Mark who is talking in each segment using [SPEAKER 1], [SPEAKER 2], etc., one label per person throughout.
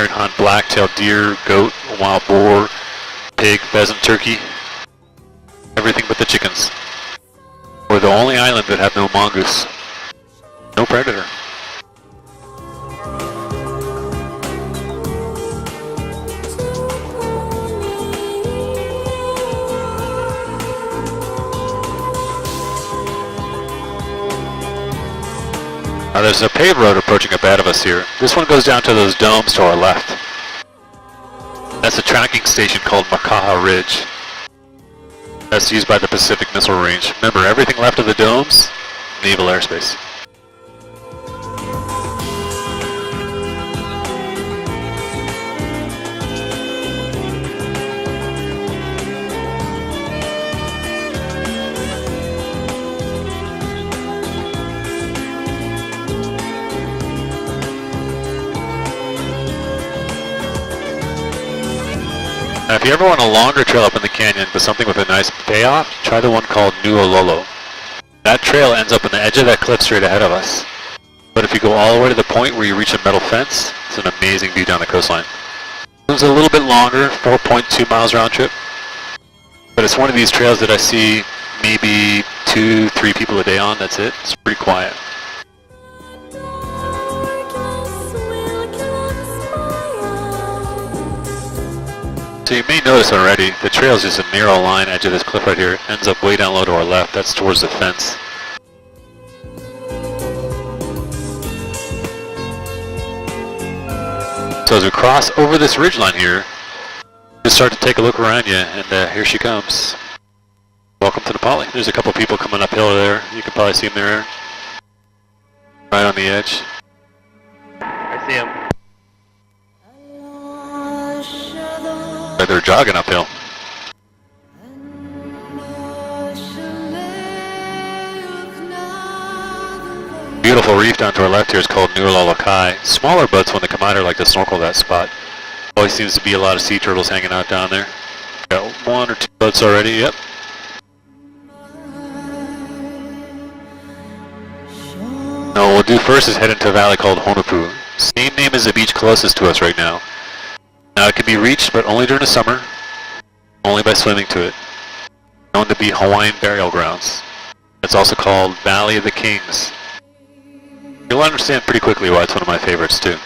[SPEAKER 1] here and hunt black-tailed deer, goat, wild boar, pig, pheasant, turkey. Everything but the chickens. We're the only island that have no mongoose. No predator. Now there's a paved road approaching up ahead of us here. This one goes down to those domes to our left. That's a tracking station called Makaha Ridge. That's used by the Pacific Missile Range. Remember, everything left of the domes, naval airspace. Now, if you ever want a longer trail up in the canyon, but something with a nice payoff, try the one called Nuololo. That trail ends up on the edge of that cliff straight ahead of us. But if you go all the way to the point where you reach a metal fence, it's an amazing view down the coastline. It's a little bit longer, 4.2 miles round trip. But it's one of these trails that I see maybe 2-3 people a day on, that's it. It's pretty quiet. So you may notice already, the trail is just a narrow line edge of this cliff right here. It ends up way down low to our left. That's towards the fence. So as we cross over this ridgeline here, just start to take a look around you, and here she comes. Welcome to the Poly. There's a couple people coming uphill there. You can probably see them there, right on the edge.
[SPEAKER 2] I see them.
[SPEAKER 1] They're jogging uphill. Beautiful reef down to our left here is called Nuololo Kai. Smaller boats when they come out here like to snorkel that spot. Always seems to be a lot of sea turtles hanging out down there. Got 1 or 2 boats already, yep. Now what we'll do first is head into a valley called Honupu. Same name as the beach closest to us right now. Now it can be reached, but only during the summer, only by swimming to it. Known to be Hawaiian burial grounds. It's also called Valley of the Kings. You'll understand pretty quickly why it's one of my favorites too.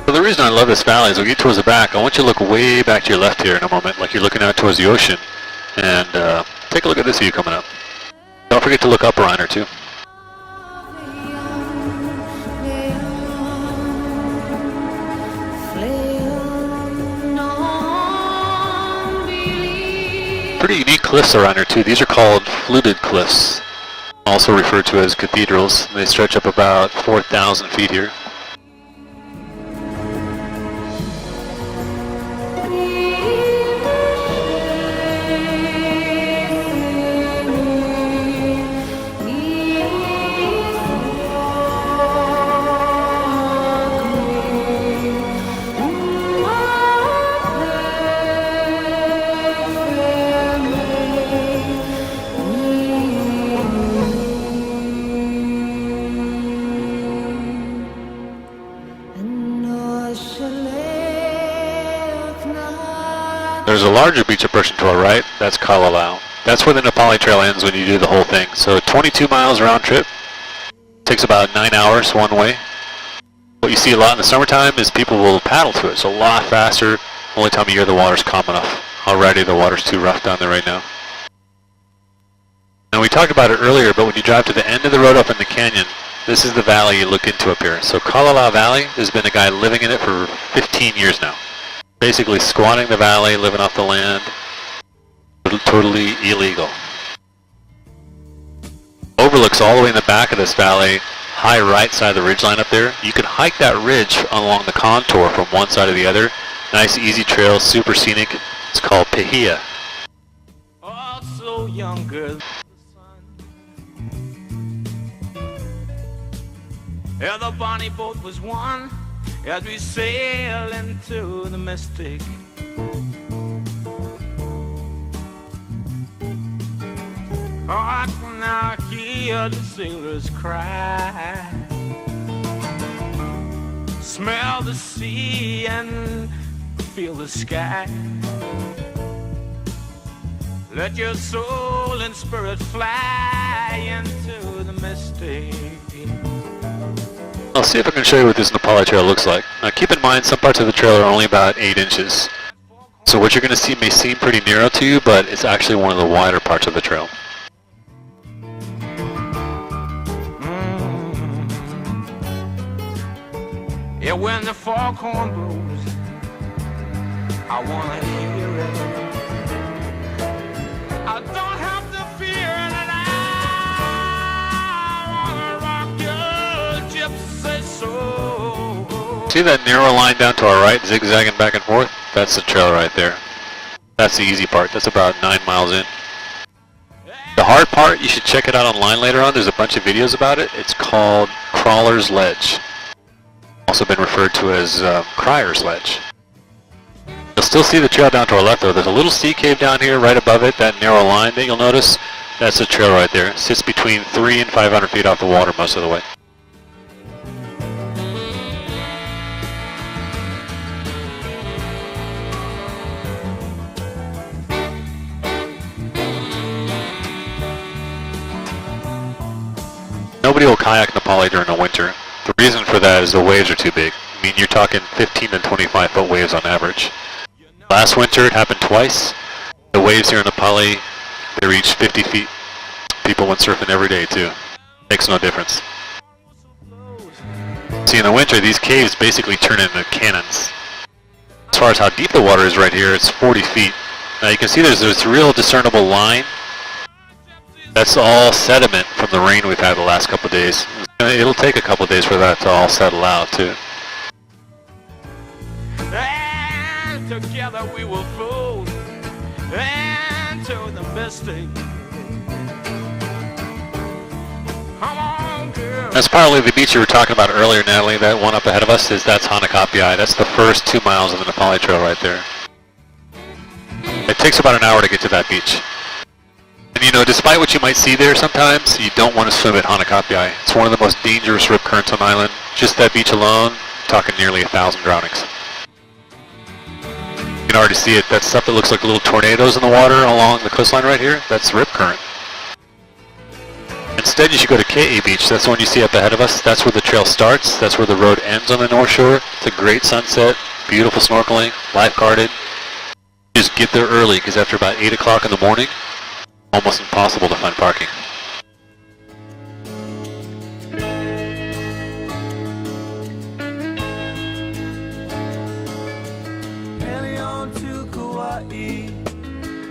[SPEAKER 1] So the reason I love this valley is when we get towards the back, I want you to look way back to your left here in a moment, like you're looking out towards the ocean. And take a look at this view coming up. Don't forget to look up around her too. Pretty unique cliffs around here too. These are called fluted cliffs, also referred to as cathedrals. They stretch up about 4,000 feet here. there's a larger beach approaching to our right. That's Kalalau. That's where the Nepali Trail ends when you do the whole thing. So 22 miles round trip. Takes about 9 hours one way. What you see a lot in the summertime is people will paddle to it. It's a lot faster. Only time of year the water's calm enough. Already the water's too rough down there right now. Now we talked about it earlier, but when you drive to the end of the road up in the canyon, this is the valley you look into up here. So Kalalau Valley, there's been a guy living in it for 15 years now. Basically squatting the valley, living off the land. Totally illegal. Overlooks all the way in the back of this valley, high right side of the ridgeline up there. You can hike that ridge along the contour from one side to the other. Nice easy trail, super scenic. It's called Pehia.
[SPEAKER 3] Also younger. Yeah, the bonnie boat was one as we sail into the mystic. Oh, I can now hear the sailors cry, smell the sea and feel the sky. Let your soul and spirit fly into the mystic.
[SPEAKER 1] I'll see if I can show you what this Nepali Trail looks like. Now keep in mind some parts of the trail are only about 8 inches. So what you're going to see may seem pretty narrow to you, but it's actually one of the wider parts of the trail.
[SPEAKER 3] Yeah, when the foghorn blows, I wanna hear it. I don't have to fear it, and I wanna rock your gypsy soul.
[SPEAKER 1] See that narrow line down to our right, zigzagging back and forth? That's the trail right there. That's the easy part. That's about 9 miles in. The hard part, you should check it out online later on. There's a bunch of videos about it. It's called Crawler's Ledge. Also been referred to as Crier's Ledge. You'll still see the trail down to our left though. There's a little sea cave down here right above it, that narrow line that you'll notice. That's the trail right there. It sits between 300 and 500 feet off the water most of the way. Nobody will kayak Nepali during the winter. The reason for that is the waves are too big. I mean, you're talking 15 to 25 foot waves on average. Last winter it happened twice. The waves here in Nepali, they reached 50 feet. People went surfing every day too. Makes no difference. See, in the winter these caves basically turn into cannons. As far as how deep the water is right here, it's 40 feet. Now you can see there's this real discernible line. That's all sediment from the rain we've had the last couple of days. It'll take a couple of days for that to all settle out too.
[SPEAKER 3] And together we will float into the mystic. Come on, girl.
[SPEAKER 1] That's probably the beach you were talking about earlier, Natalie. That one up ahead of us that's Hanakapiai. That's the first 2 miles of the Nepali Trail right there. It takes about an hour to get to that beach. And you know, despite what you might see there sometimes, you don't want to swim at Hanakapiai. It's one of the most dangerous rip currents on the island. Just that beach alone, talking nearly 1,000 drownings. You can already see it. That stuff that looks like little tornadoes in the water along the coastline right here, that's rip current. Instead, you should go to Kauai Beach. That's the one you see up ahead of us. That's where the trail starts. That's where the road ends on the North Shore. It's a great sunset, beautiful snorkeling, life-guarded. Just get there early, because after about 8 o'clock in the morning, almost impossible to find parking.
[SPEAKER 4] Heading on to Kauai,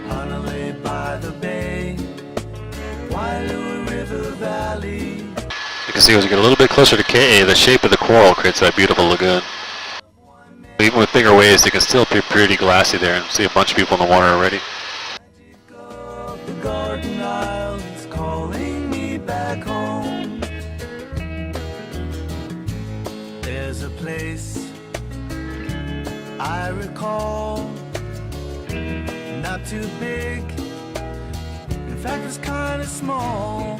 [SPEAKER 4] Honolulu by the bay, Wailua River Valley.
[SPEAKER 1] You can see as we get a little bit closer to Kauai, the shape of the coral creates that beautiful lagoon. Even with bigger waves, it can still be pretty glassy there, and see a bunch of people in the water already.
[SPEAKER 4] The Garden Islands calling me back home. There's a place I recall, not too big, in fact it's kind of small.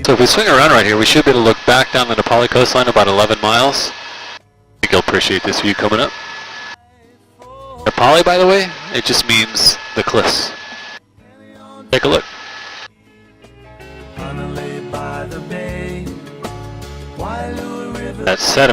[SPEAKER 1] So if we swing around right here, we should be able to look back down the Nepali coastline about 11 miles. I think you'll appreciate this view coming up. The poly, by the way, it just means the cliffs. Take a look.
[SPEAKER 4] Honolulu by the bay, Wailua River.
[SPEAKER 1] That sediment